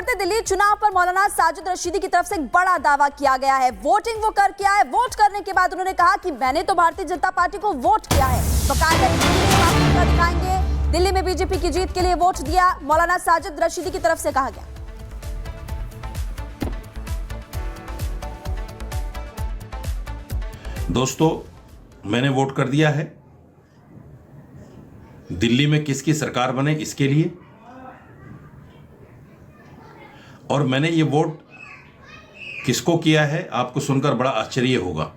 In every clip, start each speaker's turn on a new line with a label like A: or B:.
A: बढ़ते दिल्ली चुनाव पर मौलाना साजिद रशीदी की तरफ से एक बड़ा दावा किया गया है। वोटिंग वो कर किया है। वोट करने के बाद उन्होंने कहा कि मैंने तो भारतीय जनता पार्टी को वोट किया है। बकायदा दिखाएंगे दिल्ली में बीजेपी की जीत के लिए वोट दिया, मौलाना साजिद रशीदी की तरफ से कहा गया।
B: दोस्तों, मैंने वोट कर दिया है। दिल्ली में किसकी सरकार बने इसके लिए, और मैंने ये वोट किसको किया है आपको सुनकर बड़ा आश्चर्य होगा।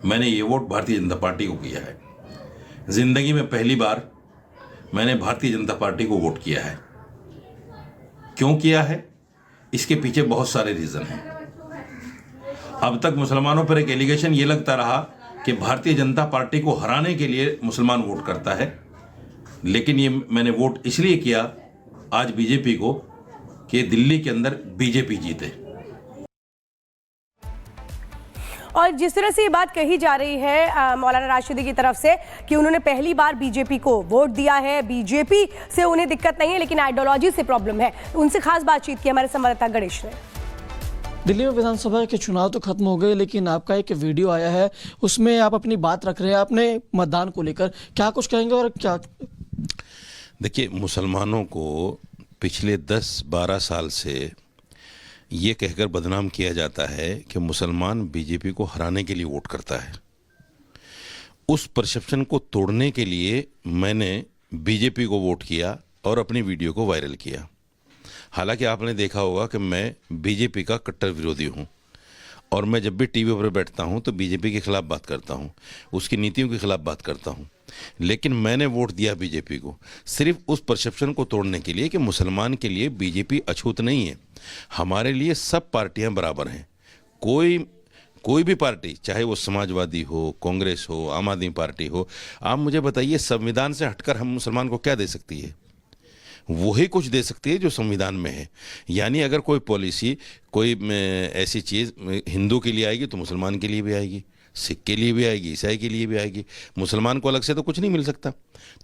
B: मैंने ये वोट भारतीय जनता पार्टी को किया है। जिंदगी में पहली बार मैंने भारतीय जनता पार्टी को वोट किया है। क्यों किया है, इसके पीछे बहुत सारे रीजन हैं। अब तक मुसलमानों पर एक एलिगेशन ये लगता रहा कि भारतीय जनता पार्टी को हराने के लिए मुसलमान वोट करता है, लेकिन ये मैंने वोट इसलिए किया आज बीजेपी को कि दिल्ली के अंदर बीजेपी जीते।
C: और जिस तरह से ये बात कही जा रही है मौलाना राशिदी की तरफ से कि उन्होंने पहली बार बीजेपी को वोट दिया है, बीजेपी से उन्हें दिक्कत नहीं है लेकिन आइडियोलॉजी से प्रॉब्लम है, उनसे खास बातचीत की हमारे संवाददाता गणेश ने।
D: दिल्ली में विधानसभा के चुनाव तो खत्म हो गए, लेकिन आपका एक वीडियो आया है, उसमें आप अपनी बात रख रहे हैं अपने मतदान को लेकर, क्या कुछ कहेंगे? और क्या
B: देखिए, मुसलमानों को पिछले 10-12 साल से ये कहकर बदनाम किया जाता है कि मुसलमान बीजेपी को हराने के लिए वोट करता है। उस परसेप्शन को तोड़ने के लिए मैंने बीजेपी को वोट किया और अपनी वीडियो को वायरल किया। हालांकि आपने देखा होगा कि मैं बीजेपी का कट्टर विरोधी हूँ और मैं जब भी टीवी पर बैठता हूँ तो बीजेपी के खिलाफ बात करता हूँ, उसकी नीतियों के खिलाफ बात करता हूँ। लेकिन मैंने वोट दिया बीजेपी को सिर्फ उस परसेप्शन को तोड़ने के लिए कि मुसलमान के लिए बीजेपी अछूत नहीं है। हमारे लिए सब पार्टियां बराबर हैं। कोई भी पार्टी, चाहे वो समाजवादी हो, कांग्रेस हो, आम आदमी पार्टी हो, आप मुझे बताइए संविधान से हटकर हम मुसलमान को क्या दे सकती है? वही कुछ दे सकती है जो संविधान में है। यानी अगर कोई पॉलिसी, कोई ऐसी चीज़ हिंदू के लिए आएगी तो मुसलमान के लिए भी आएगी, सिख के लिए भी आएगी, ईसाई के लिए भी आएगी। मुसलमान को अलग से तो कुछ नहीं मिल सकता।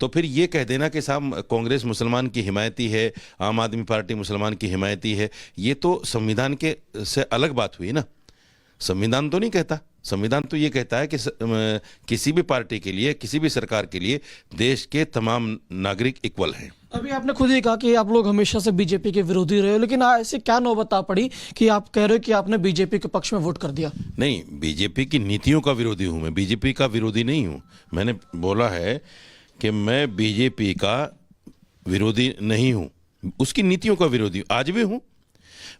B: तो फिर ये कह देना कि साहब कांग्रेस मुसलमान की हिमायती है, आम आदमी पार्टी मुसलमान की हिमायती है, ये तो संविधान के से अलग बात हुई ना। संविधान तो नहीं कहता। संविधान तो ये कहता है कि किसी भी पार्टी के लिए, किसी भी सरकार के लिए देश के तमाम नागरिक इक्वल हैं।
D: अभी आपने खुद ही कहा कि आप लोग हमेशा से बीजेपी के विरोधी रहे हो, लेकिन ऐसे क्या नौबत आ पड़ी कि आप कह रहे हो कि आपने बीजेपी के पक्ष में वोट कर दिया?
B: नहीं, बीजेपी की नीतियों का विरोधी हूँ मैं, बीजेपी का विरोधी नहीं हूँ। मैंने बोला है कि मैं बीजेपी का विरोधी नहीं हूँ, उसकी नीतियों का विरोधी हूँ, आज भी हूँ।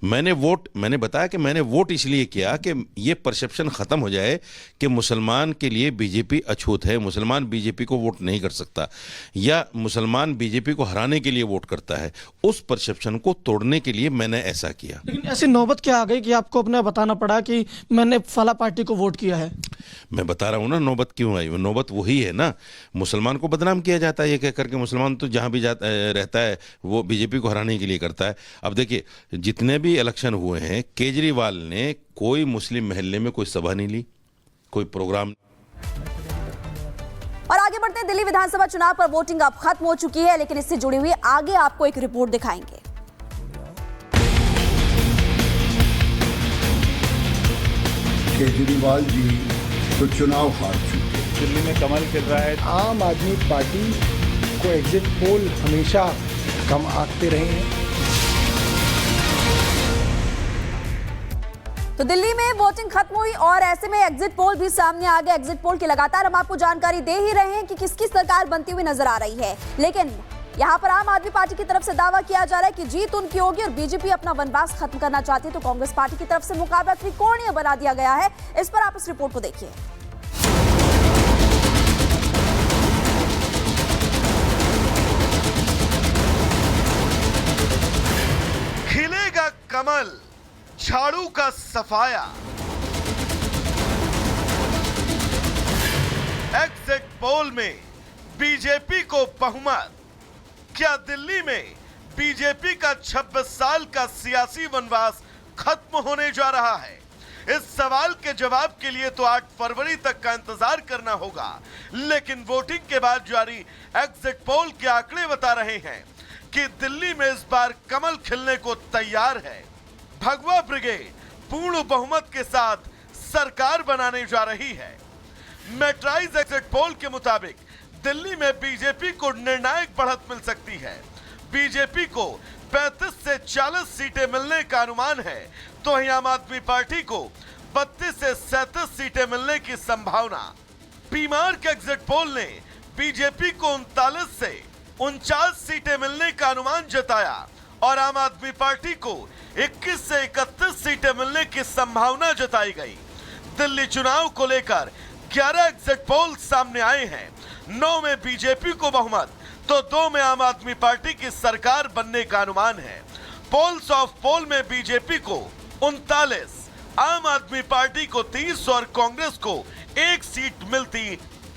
B: मैंने बताया कि मैंने वोट इसलिए किया कि ये परसेप्शन ख़त्म हो जाए कि मुसलमान के लिए बीजेपी अछूत है, मुसलमान बीजेपी को वोट नहीं कर सकता या मुसलमान बीजेपी को हराने के लिए वोट करता है। उस परसेप्शन को तोड़ने के लिए मैंने ऐसा किया।
D: लेकिन ऐसी नौबत क्या आ गई कि आपको अपना बताना पड़ा कि मैंने फला पार्टी को वोट किया है?
B: मैं बता रहा हूँ ना नौबत क्यों आई। वो नौबत वही है ना, मुसलमान को बदनाम किया जाता है ये कहकर के मुसलमान तो जहाँ भी रहता है वो बीजेपी को हराने के लिए करता है। अब देखिए, जितने भी इलेक्शन हुए हैं, केजरीवाल ने कोई मुस्लिम महल्ले में कोई सभा नहीं ली, कोई प्रोग्राम।
A: और आगे बढ़ते हैं, दिल्ली विधानसभा चुनाव पर वोटिंग अब खत्म हो चुकी है, लेकिन इससे जुड़ी हुई आगे आपको एक रिपोर्ट दिखाएंगे।
E: केजरीवाल जी तो चुनाव हार चुके।
F: दिल्ली में कमल खिल रहा है।
G: आम आदमी पार्टी को एग्जिट पोल हमेशा कम आंकते रहे हैं।
A: तो दिल्ली में वोटिंग खत्म हुई और ऐसे में एग्जिट पोल भी सामने आ गया। एग्जिट पोल की लगातार हम आपको जानकारी दे ही रहे हैं कि किसकी सरकार बनती हुई नजर आ रही है, लेकिन यहां पर आम आदमी पार्टी की तरफ से दावा किया जा रहा है कि जीत उनकी होगी और बीजेपी अपना वनवास खत्म करना चाहती है। तो कांग्रेस पार्टी की तरफ से मुकाबला त्रिकोणीय बना दिया गया है। इस पर आप इस रिपोर्ट को देखिए।
H: खिलेगा कमल, झाड़ू का सफाया। एग्जिट पोल में बीजेपी को बहुमत। क्या दिल्ली में बीजेपी का 26 साल का सियासी वनवास खत्म होने जा रहा है? इस सवाल के जवाब के लिए तो 8 फरवरी तक का इंतजार करना होगा, लेकिन वोटिंग के बाद जारी एग्जिट पोल के आंकड़े बता रहे हैं कि दिल्ली में इस बार कमल खिलने को तैयार है। भगवा ब्रिगेड पूर्ण बहुमत के साथ सरकार बनाने जा रही है। मैट्राइज एग्जिट पोल के मुताबिक दिल्ली में बीजेपी को निर्णायक बढ़त मिल सकती है। बीजेपी को 35 से 40 सीटें मिलने का अनुमान है, तो वहीं आम आदमी पार्टी को 32 से 37 सीटें मिलने की संभावना। बीमार के एग्जिट पोल ने बीजेपी को 39 से 49 सीटें मिलने का अनुमान जताया और आम आदमी पार्टी को 21 से 31 सीटें मिलने की संभावना जताई गई। दिल्ली चुनाव को लेकर 11 एग्जिट पोल सामने आए हैं। 9 में बीजेपी को बहुमत तो 2 में आम आदमी पार्टी की सरकार बनने का अनुमान है। पोल्स ऑफ पोल में बीजेपी को 39, आम आदमी पार्टी को 30 और कांग्रेस को 1 सीट मिलती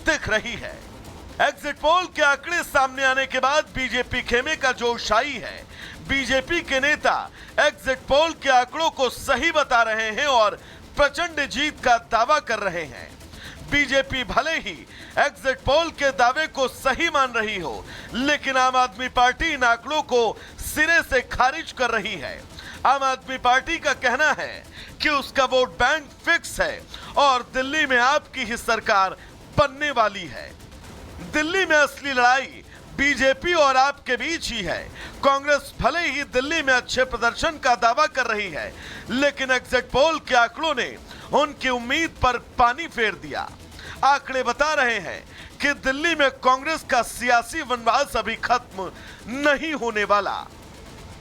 H: दिख रही है। एग्जिट पोल के आंकड़े सामने आने के बाद बीजेपी खेमे का जोश आई है। बीजेपी के नेता एग्जिट पोल के आंकड़ों को सही बता रहे हैं और प्रचंड जीत का दावा कर रहे हैं। बीजेपी भले ही एग्जिट पोल के दावे को सही मान रही हो, लेकिन आम आदमी पार्टी इन आंकड़ों को सिरे से खारिज कर रही है। आम आदमी पार्टी का कहना है कि उसका वोट बैंक फिक्स है और दिल्ली में आपकी ही सरकार बनने वाली है। दिल्ली में असली लड़ाई बीजेपी और आप के बीच ही है। कांग्रेस भले ही दिल्ली में अच्छे प्रदर्शन का दावा कर रही है, लेकिन एग्जिट पोल के आंकड़ों ने उनकी उम्मीद पर पानी फेर दिया। आंकड़े बता रहे हैं कि दिल्ली में कांग्रेस का सियासी वनवास अभी खत्म नहीं होने वाला।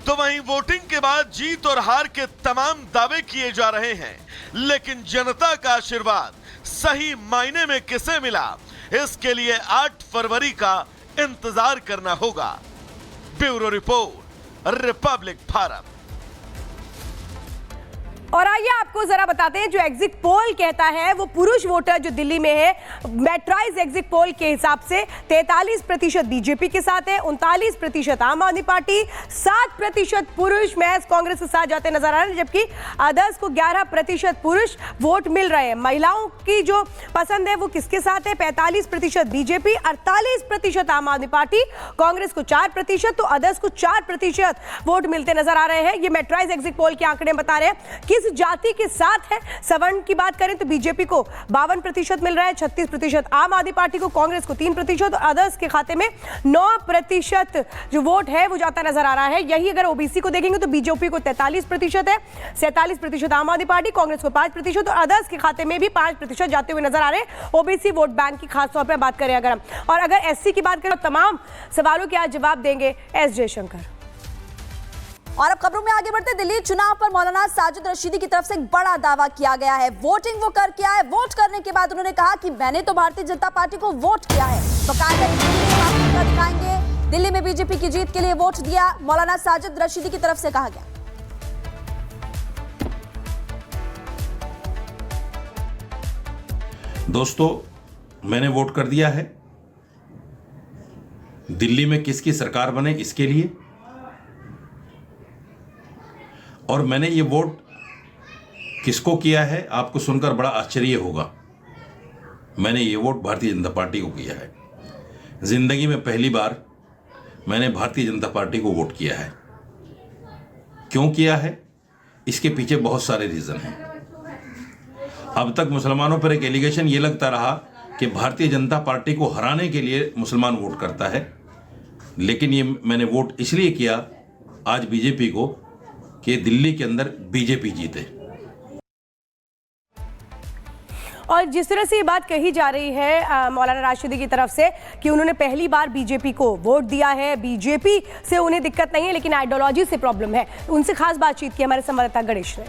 H: तो वहीं वोटिंग के बाद जीत और हार के तमाम दावे किए जा रहे हैं, लेकिन जनता का आशीर्वाद सही मायने में किसे मिला, इसके लिए 8 फरवरी का इंतजार करना होगा। Bureau report, Republic Bharat.
C: और आइए आपको जरा बताते हैं, जो एग्जिट पोल कहता है वो पुरुष वोटर जो दिल्ली में है, मैट्राइज एग्जिट पोल के हिसाब से 43% बीजेपी के साथ है, 39% आम आदमी पार्टी, 7% पुरुष महज कांग्रेस के साथ जाते नजर आ रहे हैं, जबकि अदर्स को 11% पुरुष वोट मिल रहे हैं। महिलाओं की जो पसंद है वो किसके साथ है? 45% बीजेपी, 48% आम आदमी पार्टी, कांग्रेस को 4% तो अदर्स को 4% वोट मिलते नजर आ रहे हैं। ये मैट्राइज एग्जिट पोल के आंकड़े बता रहे हैं किस जाति के साथ है। सवर्ण की बात करें तो बीजेपी को 52% मिल रहा है, 36% आम आदमी पार्टी को, कांग्रेस को 3% और अदर्स के खाते में 9% जो वोट है वो जाता नजर आ रहा है। यही अगर ओबीसी को देखेंगे तो बीजेपी को 43% है, 47% आम आदमी पार्टी, कांग्रेस को 5% और अदर्स के खाते में भी 5% जाते हुए नजर आ रहे हैं। ओबीसी वोट बैंक की खास तौर पर बात करें अगर हम, और अगर एससी की बात करें तो तमाम सवालों के आज जवाब देंगे एस जयशंकर।
A: और अब खबरों में आगे बढ़ते, दिल्ली चुनाव पर मौलाना साजिद रशीदी की तरफ से एक बड़ा दावा किया गया है। वोटिंग वो करके आए, वोट करने के बाद उन्होंने कहा कि मैंने तो भारतीय जनता पार्टी को वोट किया है। बाकायदा दिखाएंगे, दिल्ली में बीजेपी की जीत के लिए वोट दिया, मौलाना साजिद रशीदी की तरफ से कहा गया।
B: दोस्तों, मैंने वोट कर दिया है दिल्ली में किसकी सरकार बने इसके लिए, और मैंने ये वोट किसको किया है आपको सुनकर बड़ा आश्चर्य होगा। मैंने ये वोट भारतीय जनता पार्टी को किया है। जिंदगी में पहली बार मैंने भारतीय जनता पार्टी को वोट किया है। क्यों किया है? इसके पीछे बहुत सारे रीजन हैं। अब तक मुसलमानों पर एक एलिगेशन ये लगता रहा कि भारतीय जनता पार्टी को हराने के लिए मुसलमान वोट करता है, लेकिन ये मैंने वोट इसलिए किया आज बीजेपी को कि दिल्ली के अंदर बीजेपी जीते।
C: और जिस तरह से ये बात कही जा रही है मौलाना राशिदी की तरफ से कि उन्होंने पहली बार बीजेपी को वोट दिया है, बीजेपी से उन्हें दिक्कत नहीं है लेकिन आइडियोलॉजी से प्रॉब्लम है, उनसे खास बातचीत की हमारे संवाददाता गणेश ने।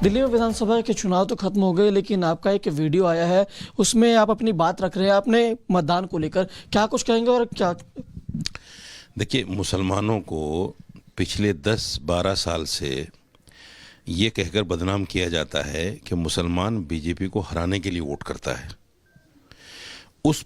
D: दिल्ली में विधानसभा के चुनाव तो खत्म हो गए, लेकिन आपका एक वीडियो आया है, उसमें आप अपनी बात रख रहे हैं अपने मतदान को लेकर, क्या कुछ कहेंगे? और क्या
B: देखिए, मुसलमानों को पिछले 10-12 साल से ये कहकर बदनाम किया जाता है कि मुसलमान बीजेपी को हराने के लिए वोट करता है। उस